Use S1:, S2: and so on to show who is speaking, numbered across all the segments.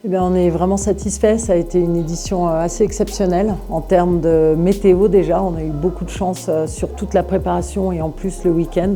S1: Eh bien, on est vraiment satisfait. Ça a été une édition assez exceptionnelle. En termes de météo déjà, on a eu beaucoup de chance sur toute la préparation et en plus le week-end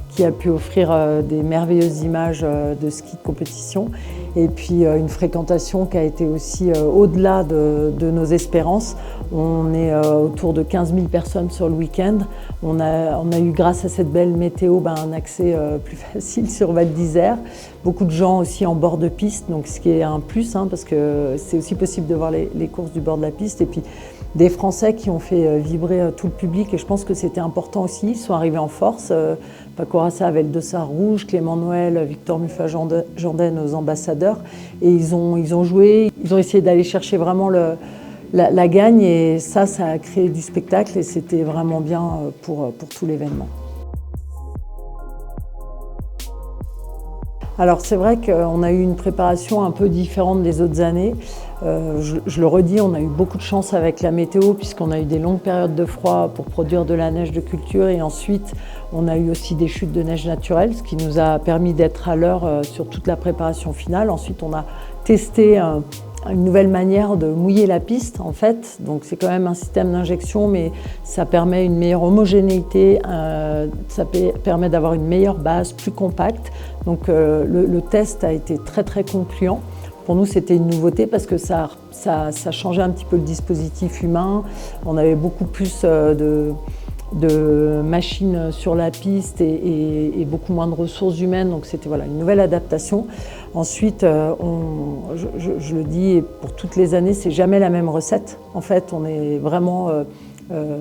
S1: qui a pu offrir des merveilleuses images de ski de compétition et puis une fréquentation qui a été aussi au-delà de nos espérances. On est autour de 15 000 personnes sur le week-end. On a eu, grâce à cette belle météo, un accès plus facile sur Val d'Isère. Beaucoup de gens aussi en bord de piste, donc ce qui est un plus, parce que c'est aussi possible de voir les courses du bord de la piste. Et puis des Français qui ont fait vibrer tout le public, et je pense que c'était important aussi. Ils sont arrivés en force. Paco Raça avait le dossard rouge, Clément Noël, Victor Muffat-Janden aux ambassadeurs. Et ils ont joué, ils ont essayé d'aller chercher vraiment la gagne, et ça a créé du spectacle et c'était vraiment bien pour tout l'événement. Alors c'est vrai qu'on a eu une préparation un peu différente des autres années. Je le redis, on a eu beaucoup de chance avec la météo puisqu'on a eu des longues périodes de froid pour produire de la neige de culture, et ensuite on a eu aussi des chutes de neige naturelle, ce qui nous a permis d'être à l'heure sur toute la préparation finale. Ensuite on a testé une nouvelle manière de mouiller la piste en fait, donc c'est quand même un système d'injection, mais ça permet une meilleure homogénéité, ça permet d'avoir une meilleure base, plus compacte. Donc le test a été très très concluant. Pour nous c'était une nouveauté parce que ça changeait un petit peu le dispositif humain. On avait beaucoup plus de machines sur la piste et beaucoup moins de ressources humaines, donc c'était une nouvelle adaptation. Ensuite, je le dis, et pour toutes les années, c'est jamais la même recette. En fait, on est vraiment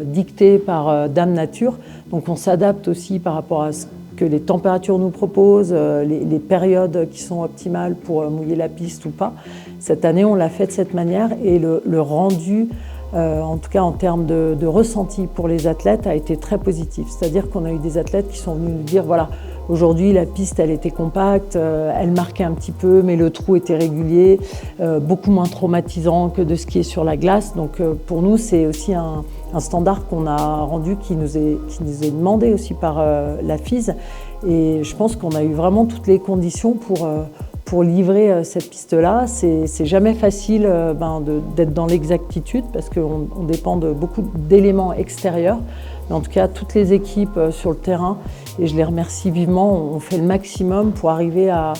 S1: dicté par Dame Nature, donc on s'adapte aussi par rapport à ce que les températures nous proposent, les périodes qui sont optimales pour mouiller la piste ou pas. Cette année, on l'a fait de cette manière, et le rendu, en tout cas en termes de ressenti pour les athlètes, a été très positif. C'est-à-dire qu'on a eu des athlètes qui sont venus nous dire voilà, aujourd'hui la piste elle était compacte, elle marquait un petit peu, mais le trou était régulier, beaucoup moins traumatisant que de skier sur la glace. Donc pour nous c'est aussi un standard qu'on a rendu, qui nous est demandé aussi par la FIS, et je pense qu'on a eu vraiment toutes les conditions pour livrer cette piste-là. C'est jamais facile d'être dans l'exactitude parce qu'on dépend de beaucoup d'éléments extérieurs. Mais en tout cas, toutes les équipes sur le terrain, et je les remercie vivement, ont fait le maximum pour arriver à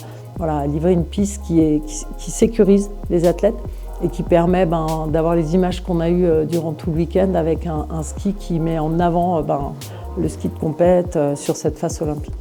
S1: livrer une piste qui sécurise les athlètes et qui permet d'avoir les images qu'on a eues durant tout le week-end avec un ski qui met en avant le ski de compète sur cette face olympique.